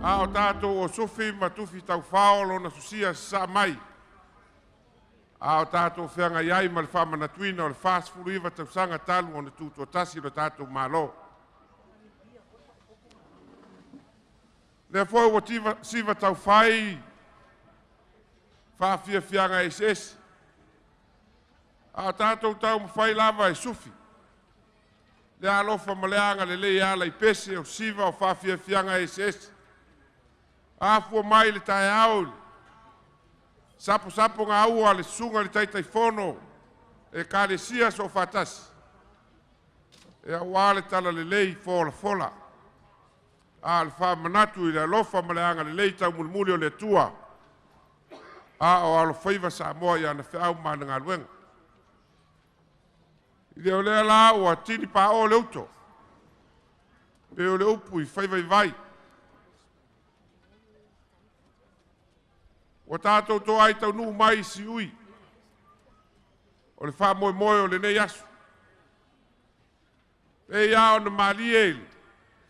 A o tātou o sufi ma tufi tau whaolo na susia sa mai. A o tātou whianga iai ma le whamanatuina o le fast food iwa tau sanga talu o na tūtua tasi o tātou malo. Le foi o siva tau whai whawhia whianga SS. A o tātou tau mwhai lava e sufi. Le alofa maleanga le lei ala I pese o siva o whawhia whianga SS. A fua mai le tae au. Sapo ngā ua le sunga le taitai fono. E kāre sia so whatas. E a wale tala le lei fola. A le wha manatu I le alofa maleanga le lei tau mulimuli o le tua. A o alo whaiva sa moa I ana whiau mana ngā luenga. I leo lea la ua tini pa o le uto. E o le upu I whaiva I vai. O tātou tō ai tau nuu mai si ui. O le wha moe o le nei asu. E ia o na mali ele.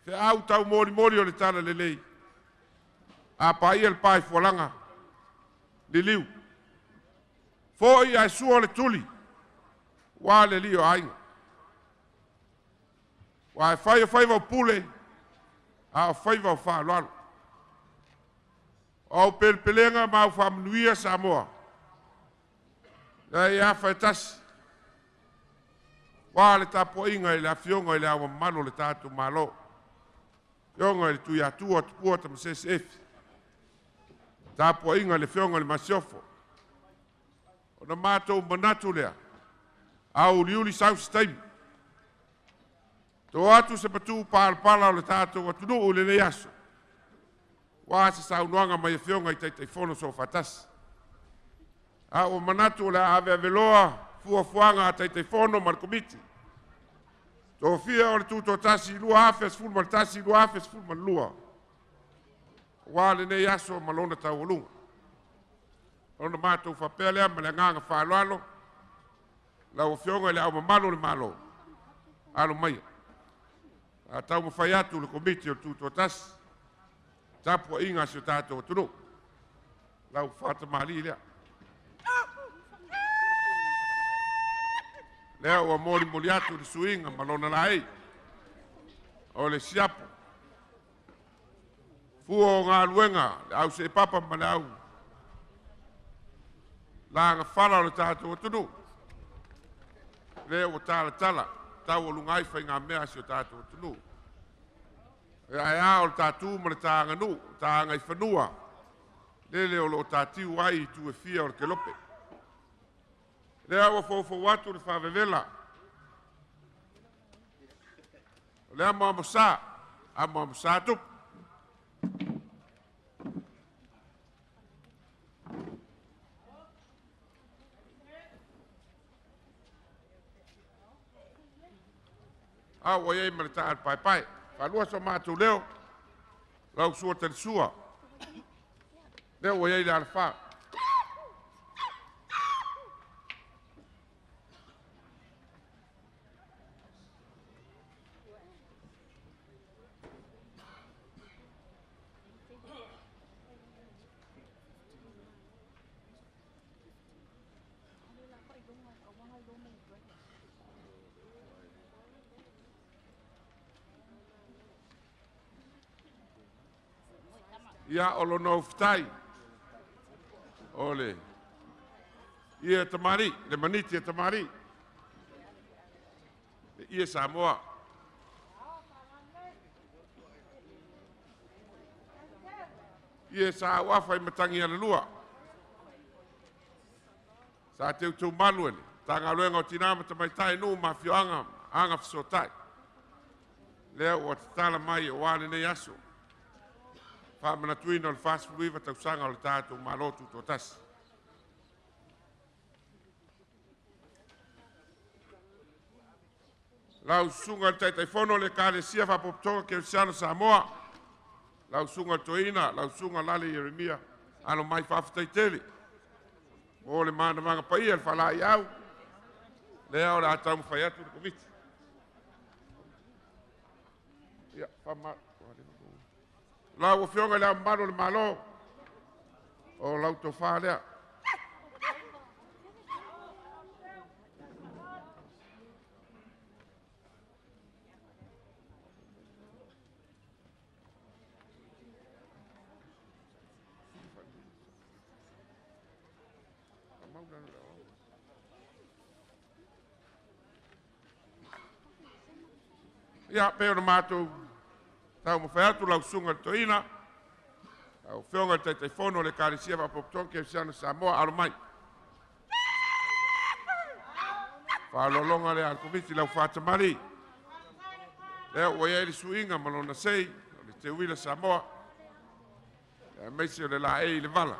Te au tau mori o le tala le lei. A pa ia le pai fualanga. Le liu. Fo I ai sua le tuli. Wa le lio ainga. Wa e whaiva o pule. A o whaiva o wha loalo. O pelpelenga mau whamnuia Samoa. Ia whaitasi. Wā le tapo inga I le awhionga I le awa malo le tātou malo. Ionga I le tui atua tupua ta masese efi. Tapo inga le whionga le masiofo. O na mātou manatu lea. Au liuli sausi taimi. Tō atu se patu pāla o le tātou atunu o le nei aso. Wā se saunuanga mai e whionga I teitai whono so whatas. A o manatu le ave aveloa fuanga a teitai whono ma le komiti. Tō whia o le tūtō tasi lua hafes ful ma le tasi lua hafes ful ma le lua. Wā le nei aso ma lona tau olunga. Lona mātou whapea lea ma le nganga whaloalo. La o whionga le au mamalo le malo. Alo maia. A tau mawhai atu le komiti o le tūtō tasi. Tapo inga si o tātou tunu. Lau whata mali lea. Lea ua mori atu le suinga malona lai. O le siapo. Fua o ngā luenga. Le au se papa ma le au. La ngā whala o le tātou tunu. Lea ua tala. Tau o lungai whai ngā mea si o tātou tunu. E ai o tātū ma le tāanga nu, tāanga I whanua. Lele o lo tātiu ai I tu e fia o le kelope. Lea ua fōfō watu le whawewela. Lea mo amosa, amo amosa tup. Ua iei ma le tāal pai. Palua so mātou leo, lau sua tali sua. Leo wa iei le alfa. Ia o lono fitai. Ole. Ia tamari, le maniti e tamari. Ia Samoa. Ia sa wafa I matangi ala lua. Sa teu malu ele. Tanga luenga o tinama tamai tai nu ma fio anga fisotai. Lea ua tala mai o wane nei aso. Wha manatuina o le fast food iwa tausanga o le tātou malotu tō tasi. Lau sunga le taitai whono le kāre sia whapoptoka ke o siano Samoa. Lau sunga toina, lau sunga lale Jeremia. Ano mai whawhitai tele. O le mana manga paia le whalai au. Lea o le atau mwhai atu le komiti. Ia, whama. La ua fionga le ambalo le malo. O lau tofa lea. Ia pe ona matou tau mo fai atu lau sunga le toina. Au fionga te telefono le karisia va popton ke siana Samoa alo mai. Fa lolonga le al komiti lau fatamari. Lea ua ia ili suinga malona sei le te uila Samoa. Meisi o le la e le vala.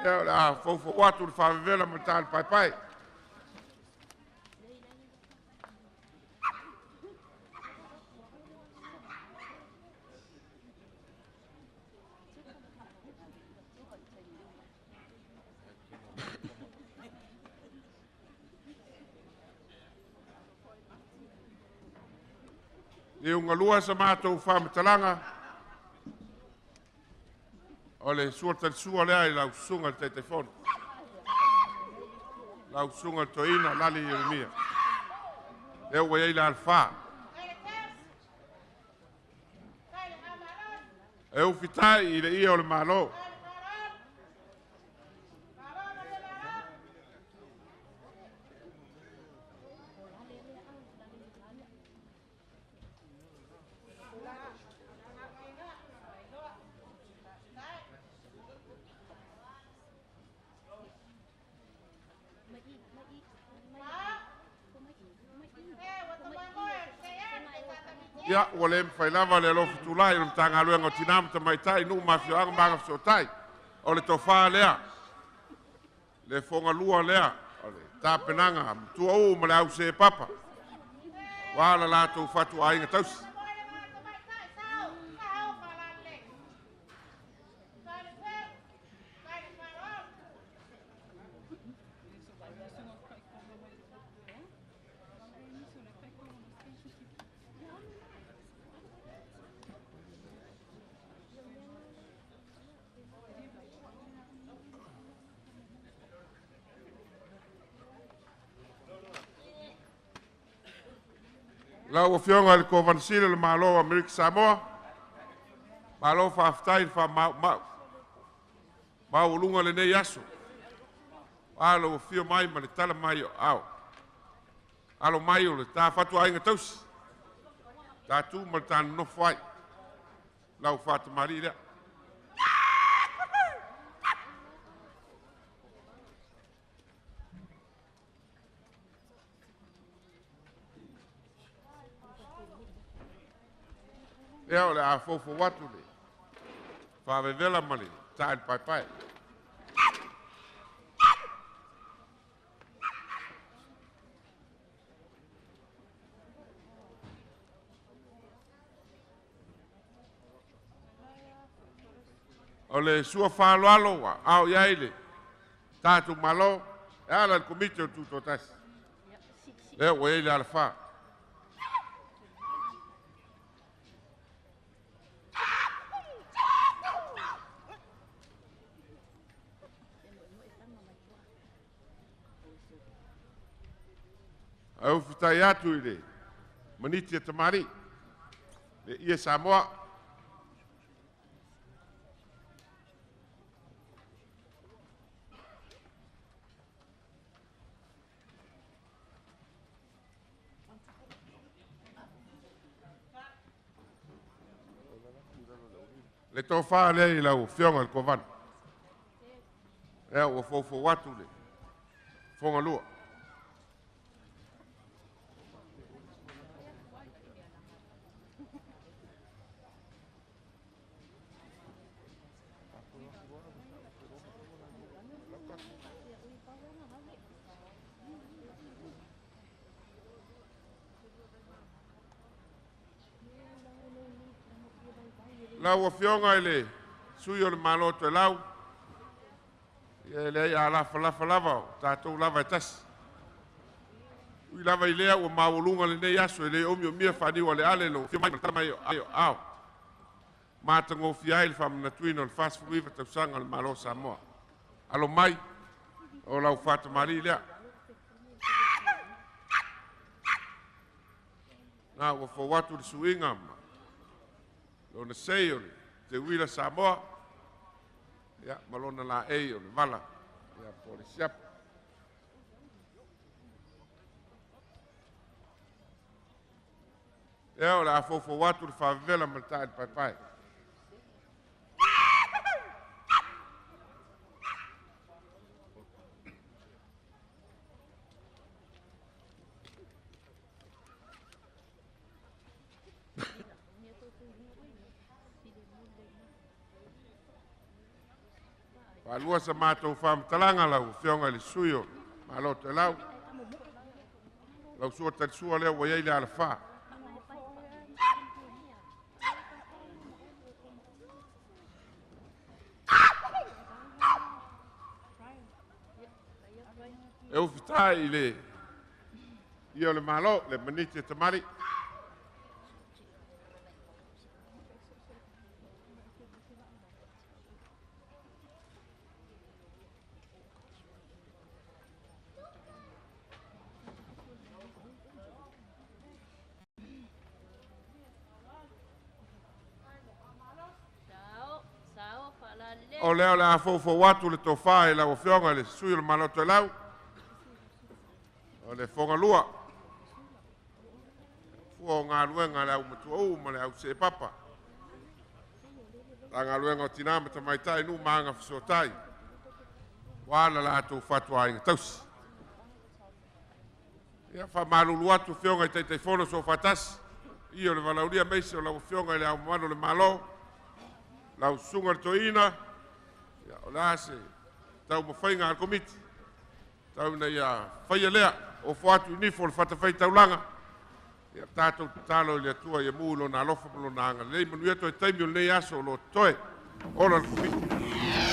Ia la fofo watu le whawewela mo tāle pai pai. Ni unga lua sa mātou whamatalanga. O le sua sua lea I lau sunga le telefon. Lau sunga le toina lali Yeremia. E ua iei la alfa. E ufitai I le ia o le malo. Ia, ua le mwhailava le alofi tūlai o mtanga aluenga o tinam ta mai tai nu mafio anga manga fso tai. O le tofa lea. Le fonga lua lea. O le tāpenanga. Mtua u ma le au se papa. Wala la tau fatu a inga tausi. La ua fionga le ko vansile le malo Amerika Samoa. Malo whaftai wha mau ulunga le nei aso. Alo ua fio mai ma le tala mai o au. Alo mai o le tā whatu ainga tausi. Tā tū ma le tāna no whai. Lau whata mari rea. Ea o le a fofo watu le. Whawewela mali, tāi pai pai. O le sua whaloalo wa, au iaile. Tātu malo, e ala le komite o tūto tasi. Lea o eile ala wha. Au fitai atu I le maniti e tamari le ia Samoa. Le tō wha lea I lau whionga le kovana. Ea ua fofo watu le whonga lua. La ua fionga I le sui o le maloto e lau. Ia le ia lafa lava o tātou lava e tasi. Ui lava i lea ua maulunga le nei aso e le omi o mia whaniwa le ale lo fio mai mai ayo ao. Mātango fiai le whamana tuino le fast food iwa tausanga le malo Samoa. Alo mai o lau whata mari lea. Nā ua whawatu le suinga ma. Lo na sei o le te wila Samoa. Ia malona la ei o le vala. Ia po le siapa. Ea o le a fofo watu le whawela ma le tae pai pai. Lua sa mātou whamtalanga lau, whionga le suio, ma lo te lau. Lau sua tari sua leo wa yeile ala wha. E ufitai i le, i o le malo, le maniti e tamari. O leo le a fofo watu le tofa e la o whionga le sui le maloto e lau. O le fonga lua. Fua o ngā luenga le au matua u ma le au se papa. La ngā luenga o tinama ta mai tai nu maanga fisotai. Wala la atu fatua inga tausi. Ia wha marulu atu whionga i teitei fono so fatas. Io le valauria meise o la o whionga le au mano le malo. Lau sunga le toina. O la se tau mawhainga al komiti. Tau na ia whaia lea o whaatu nifo le whatawhai taulanga. Ia tātou tālo le atua ia mūlo na alofa palo na anga. Lei manuia toi taimi o nei aso lo toe. Ola le komiti.